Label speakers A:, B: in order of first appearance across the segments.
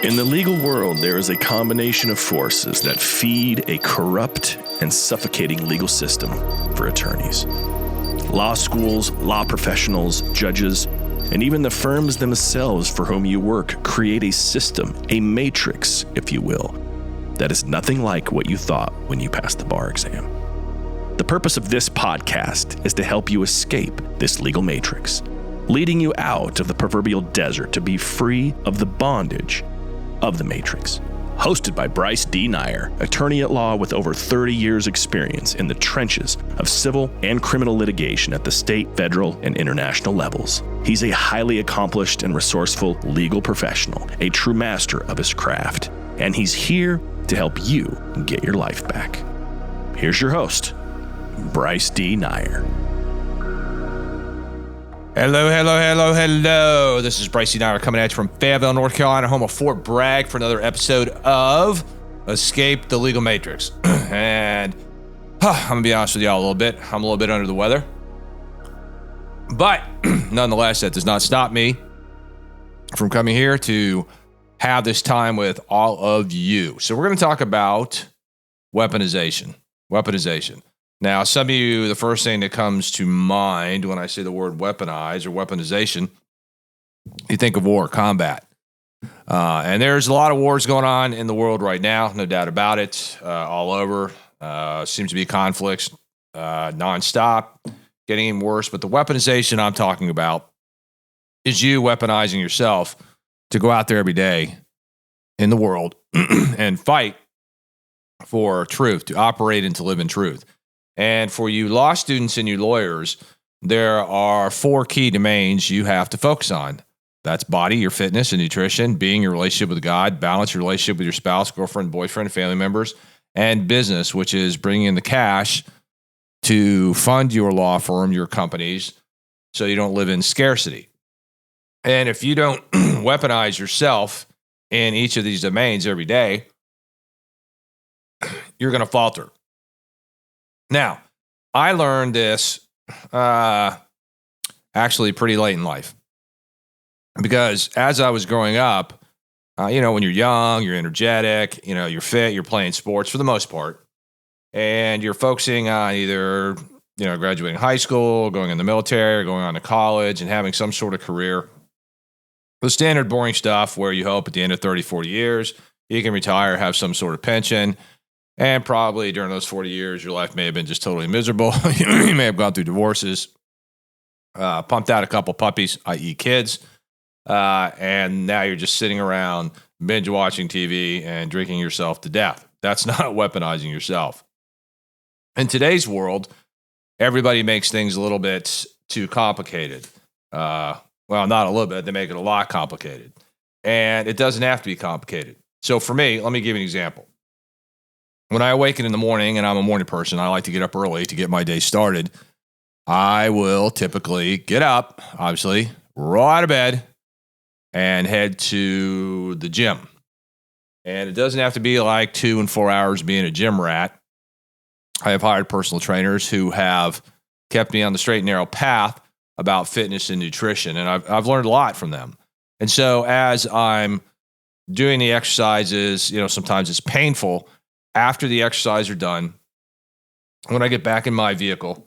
A: In the legal world, there is a combination of forces that feed a corrupt and suffocating legal system for attorneys. Law schools, law professionals, judges, and even the firms themselves for whom you work create a system, a matrix, if you will, that is nothing like what you thought when you passed the bar exam. The purpose of this podcast is to help you escape this legal matrix, leading you out of the proverbial desert to be free of the bondage of the matrix. Hosted by Bryce D. Nyer, attorney at law with over 30 years experience in the trenches of civil and criminal litigation at the state, federal, and international levels. He's a highly accomplished and resourceful legal professional, a true master of his craft, and he's here to help you get your life back. Here's your host, Bryce D. Nyer.
B: Hello. This is Bryce D. Nyer coming at you from Fayetteville, North Carolina, home of Fort Bragg, for another episode of Escape the Legal Matrix. And I'm going to be honest with y'all a little bit. I'm a little bit under the weather. But nonetheless, that does not stop me from coming here to have this time with all of you. So we're going to talk about weaponization. Now, some of you, the first thing that comes to mind when I say the word weaponize or weaponization, you think of war, combat. And there's a lot of wars going on in the world right now, no doubt about it, all over. Seems to be conflicts nonstop, getting even worse. But the weaponization I'm talking about is you weaponizing yourself to go out there every day in the world and fight for truth, to operate and to live in truth. And for you law students and you lawyers, there are 4 key domains you have to focus on. That's body, your fitness and nutrition, being, your relationship with God, balance, your relationship with your spouse, girlfriend, boyfriend, family members, and business, which is bringing in the cash to fund your law firm, your companies, so you don't live in scarcity. And if you don't weaponize yourself in each of these domains every day, you're going to falter. Now, I learned this actually pretty late in life, because as I was growing up, when you're young, you're energetic, you're fit, you're playing sports for the most part, and you're focusing on either, graduating high school, going in the military, or going on to college and having some sort of career. The standard boring stuff where you hope at the end of 30, 40 years, you can retire, have some sort of pension. And probably during those 40 years, your life may have been just totally miserable. You may have gone through divorces, pumped out a couple puppies, i.e. kids, and now you're just sitting around binge watching TV and drinking yourself to death. That's not weaponizing yourself. In today's world, everybody makes things a little bit too complicated. Well, not a little bit. They make it a lot complicated. And it doesn't have to be complicated. So for me, let me give you an example. When I awaken in the morning, and I'm a morning person, I like to get up early to get my day started. I will typically get up, obviously, roll out of bed, and head to the gym. And it doesn't have to be like 2 and 4 hours being a gym rat. I have hired personal trainers who have kept me on the straight and narrow path about fitness and nutrition, and I've learned a lot from them. And so as I'm doing the exercises, sometimes it's painful. After the exercise are done, when I get back in my vehicle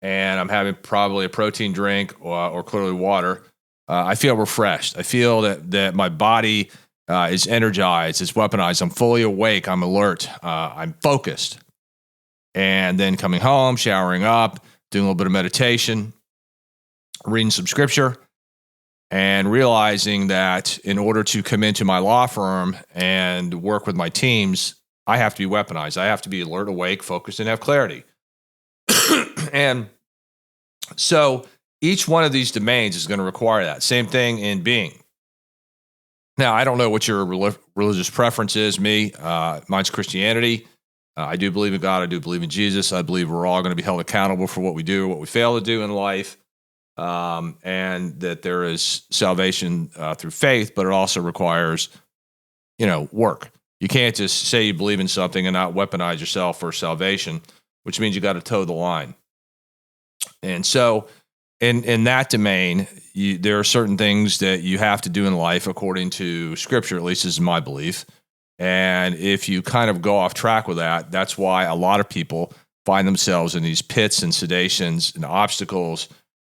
B: and I'm having probably a protein drink or clearly water, I feel refreshed. I feel that my body is energized, it's weaponized. I'm fully awake. I'm alert. I'm focused. And then coming home, showering up, doing a little bit of meditation, reading some scripture, and realizing that in order to come into my law firm and work with my teams, I have to be weaponized. I have to be alert, awake, focused, and have clarity. And so each one of these domains is going to require that. Same thing in being. Now, I don't know what your religious preference is. Mine's Christianity. I do believe in God. I do believe in Jesus. I believe we're all going to be held accountable for what we do, or what we fail to do in life, and that there is salvation through faith, but it also requires, work. You can't just say you believe in something and not weaponize yourself for salvation, which means you got to toe the line. And so in that domain, there are certain things that you have to do in life according to Scripture, at least is my belief. And if you kind of go off track with that, that's why a lot of people find themselves in these pits and sedations and obstacles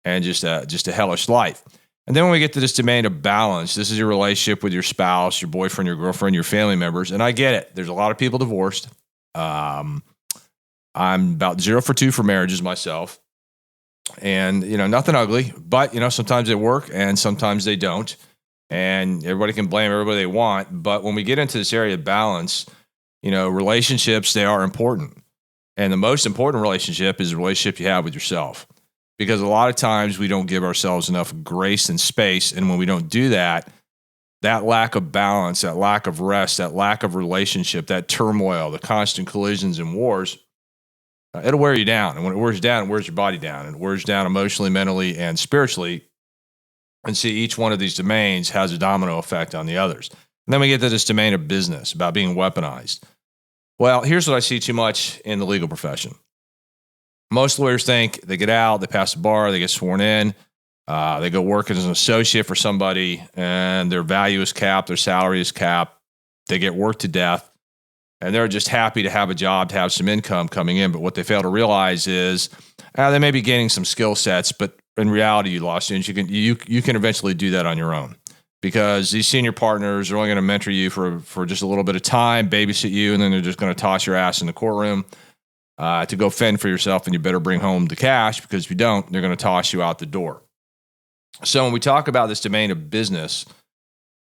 B: and just a hellish life. And then when we get to this domain of balance, this is your relationship with your spouse, your boyfriend, your girlfriend, your family members. And I get it. There's a lot of people divorced. I'm about 0 for 2 for marriages myself. And, nothing ugly, but, sometimes they work and sometimes they don't. And everybody can blame everybody they want. But when we get into this area of balance, relationships, they are important. And the most important relationship is the relationship you have with yourself. Because a lot of times we don't give ourselves enough grace and space. And when we don't do that, that lack of balance, that lack of rest, that lack of relationship, that turmoil, the constant collisions and wars, it'll wear you down. And when it wears you down, it wears your body down. And it wears down emotionally, mentally, and spiritually. And see, each one of these domains has a domino effect on the others. And then we get to this domain of business, about being weaponized. Well, here's what I see too much in the legal profession. Most lawyers think they get out, they pass the bar, they get sworn in, they go work as an associate for somebody, and their value is capped, their salary is capped, they get worked to death, and they're just happy to have a job, to have some income coming in. But what they fail to realize is they may be gaining some skill sets, but in reality, you law students, you can eventually do that on your own, because these senior partners are only going to mentor you for just a little bit of time, babysit you, and then they're just going to toss your ass in the courtroom to go fend for yourself, and you better bring home the cash, because if you don't, they're going to toss you out the door. So when we talk about this domain of business,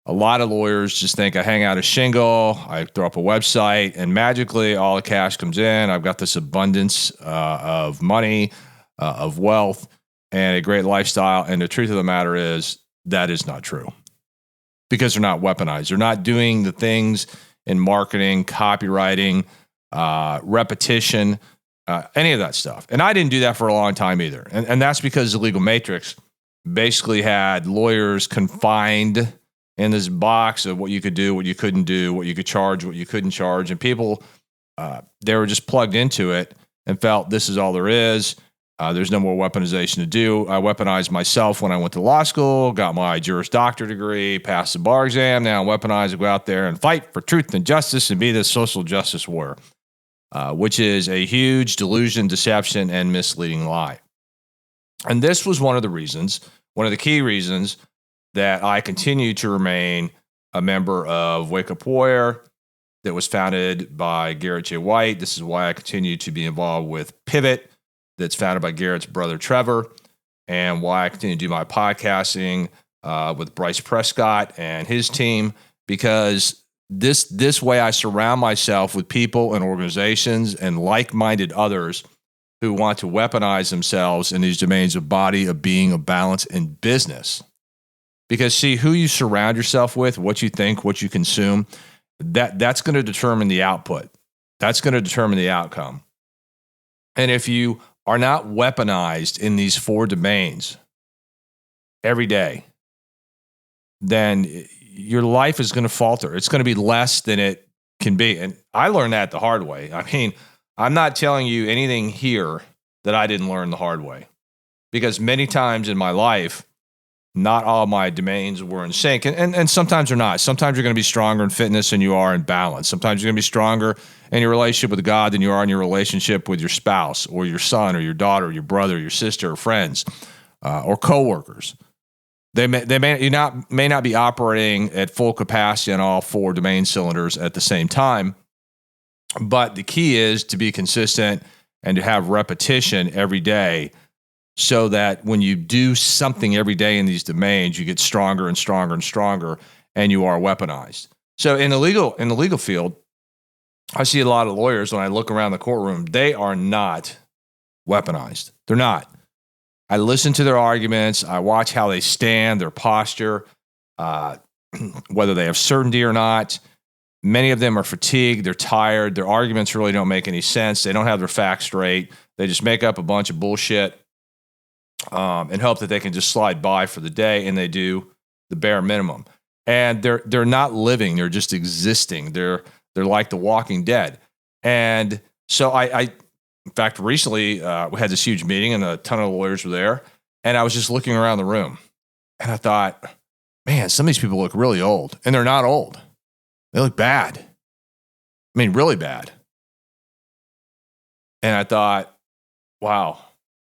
B: a lot of lawyers just think I hang out a shingle, I throw up a website, and magically all the cash comes in. I've got this abundance of money, of wealth, and a great lifestyle. And the truth of the matter is that is not true, because they're not weaponized. They're not doing the things in marketing, copywriting, repetition, any of that stuff. And I didn't do that for a long time either. And that's because the legal matrix basically had lawyers confined in this box of what you could do, what you couldn't do, what you could charge, what you couldn't charge. And people, they were just plugged into it and felt this is all there is. There's no more weaponization to do. I weaponized myself when I went to law school, got my Juris Doctor degree, passed the bar exam. Now I'm weaponized to go out there and fight for truth and justice and be this social justice warrior, which is a huge delusion, deception, and misleading lie. And this was one of the key reasons that I continue to remain a member of Wake Up Warrior, that was founded by Garrett J. White. This is why I continue to be involved with Pivot, that's founded by Garrett's brother, Trevor, and why I continue to do my podcasting with Bryce Prescott and his team, because this way I surround myself with people and organizations and like-minded others who want to weaponize themselves in these domains of body, of being, of balance, and business. Because see, who you surround yourself with, what you think, what you consume, that's going to determine the output. That's going to determine the outcome. And if you are not weaponized in these 4 domains every day, then your life is going to falter. It's going to be less than it can be. And I learned that the hard way. I mean, I'm not telling you anything here that I didn't learn the hard way, because many times in my life, not all my domains were in sync. And sometimes they're not. Sometimes you're going to be stronger in fitness than you are in balance. Sometimes you're going to be stronger in your relationship with God than you are in your relationship with your spouse or your son or your daughter, or your brother, your sister, or friends, or coworkers. They may not be operating at full capacity on all 4 domain cylinders at the same time. But the key is to be consistent and to have repetition every day, so that when you do something every day in these domains, you get stronger and stronger and stronger, and you are weaponized. So in the legal field, I see a lot of lawyers, when I look around the courtroom, they are not weaponized. They're not. I listen to their arguments. I watch how they stand, their posture, whether they have certainty or not. Many of them are fatigued. They're tired. Their arguments really don't make any sense. They don't have their facts straight. They just make up a bunch of bullshit and hope that they can just slide by for the day, and they do the bare minimum. And they're not living; they're just existing. They're like the Walking Dead. And so I in fact, recently we had this huge meeting, and a ton of lawyers were there. And I was just looking around the room and I thought, man, some of these people look really old, and they're not old. They look bad. I mean, really bad. And I thought, wow,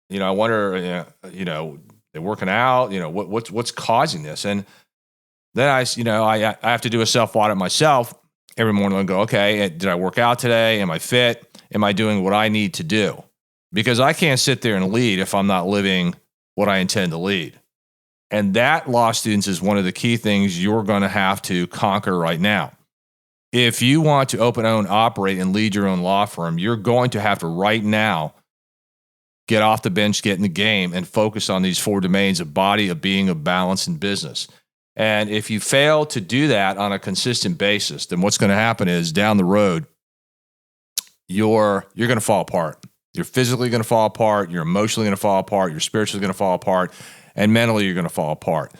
B: I wonder, they're working out, what's causing this? And then I have to do a self-audit myself every morning and go, okay, did I work out today? Am I fit? Am I doing what I need to do? Because I can't sit there and lead if I'm not living what I intend to lead. And that, law students, is one of the key things you're going to have to conquer right now. If you want to open, own, operate, and lead your own law firm, you're going to have to right now get off the bench, get in the game, and focus on these 4 domains of body, of being, of balance, and business. And if you fail to do that on a consistent basis, then what's going to happen is down the road, you're going to fall apart. You're physically going to fall apart. You're emotionally going to fall apart. You're spiritually going to fall apart. And mentally, you're going to fall apart.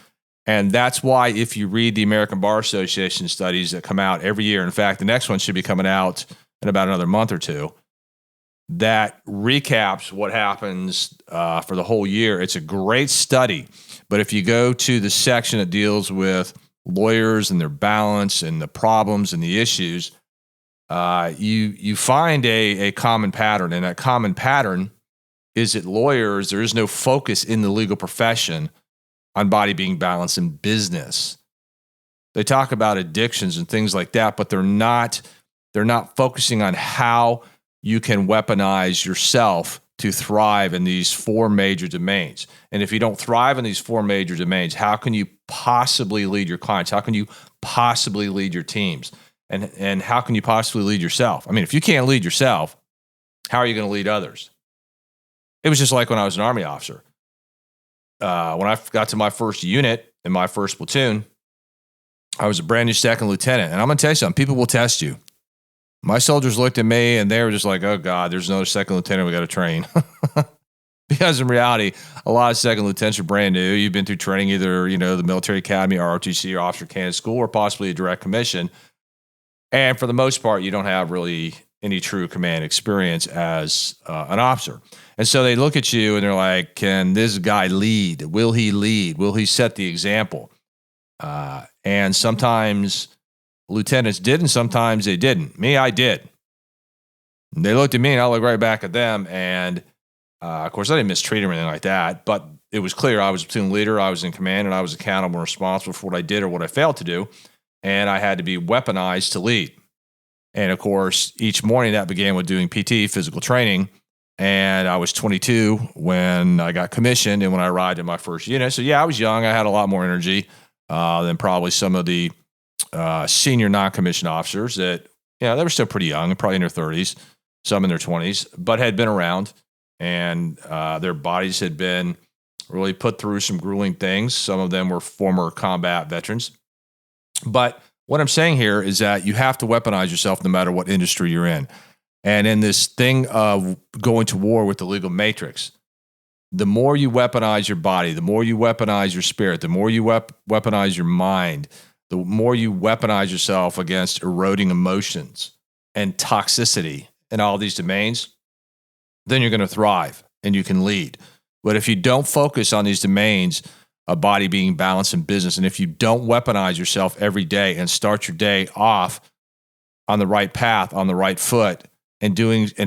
B: And that's why if you read the American Bar Association studies that come out every year, in fact, the next one should be coming out in about another month or two, that recaps what happens for the whole year. It's a great study. But if you go to the section that deals with lawyers and their balance and the problems and the issues, you find a common pattern. And that common pattern is that lawyers, there is no focus in the legal profession on body, being, balance, and business. They talk about addictions and things like that, but they're not focusing on how you can weaponize yourself to thrive in these 4 major domains. And if you don't thrive in these 4 major domains, how can you possibly lead your clients? How can you possibly lead your teams? And how can you possibly lead yourself? I mean, if you can't lead yourself, how are you going to lead others? It was just like when I was an Army officer. When I got to my first unit in my first platoon, I was a brand new second lieutenant. And I'm going to tell you something, people will test you. My soldiers looked at me and they were just like, oh God, there's another second lieutenant we got to train. Because in reality, a lot of second lieutenants are brand new. You've been through training either, the military academy, ROTC, or officer candidate school, or possibly a direct commission. And for the most part, you don't have really any true command experience as an officer. And so they look at you and they're like, can this guy lead? Will he lead? Will he set the example? And sometimes lieutenants did, and sometimes they didn't. Me, I did. And they looked at me, and I looked right back at them. And of course, I didn't mistreat them or anything like that. But it was clear I was a platoon leader, I was in command, and I was accountable and responsible for what I did or what I failed to do. And I had to be weaponized to lead. And of course, each morning that began with doing PT, physical training. And I was 22 when I got commissioned and when I arrived in my first unit. So yeah, I was young. I had a lot more energy than probably some of the senior non-commissioned officers that, they were still pretty young, probably in their 30s, some in their 20s, but had been around, and their bodies had been really put through some grueling things. Some of them were former combat veterans. But what I'm saying here is that you have to weaponize yourself no matter what industry you're in. And in this thing of going to war with the legal matrix, the more you weaponize your body, the more you weaponize your spirit, the more you weaponize your mind, the more you weaponize yourself against eroding emotions and toxicity in all these domains, then you're going to thrive and you can lead. But if you don't focus on these domains of body, being, balance, and business, and if you don't weaponize yourself every day and start your day off on the right path, on the right foot, and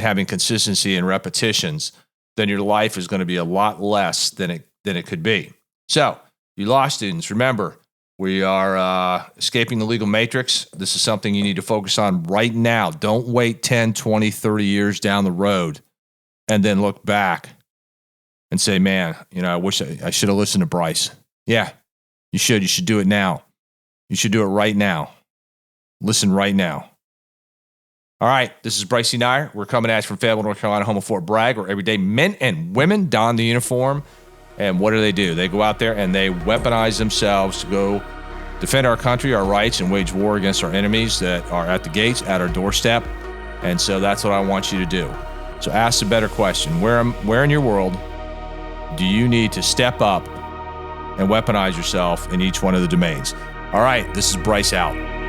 B: having consistency and repetitions, then your life is going to be a lot less than it could be. So, you law students, remember, we are escaping the legal matrix. This is something you need to focus on right now. Don't wait 10, 20, 30 years down the road and then look back and say, man, I wish I should have listened to Bryce. Yeah, you should. You should do it now. You should do it right now. Listen right now. All right, this is Bryce Nair. We're coming at you from Fayetteville, North Carolina, home of Fort Bragg, where everyday men and women don the uniform. And what do? They go out there and they weaponize themselves to go defend our country, our rights, and wage war against our enemies that are at the gates, at our doorstep. And so that's what I want you to do. So ask a better question. Where in your world do you need to step up and weaponize yourself in each one of the domains? All right, this is Bryce out.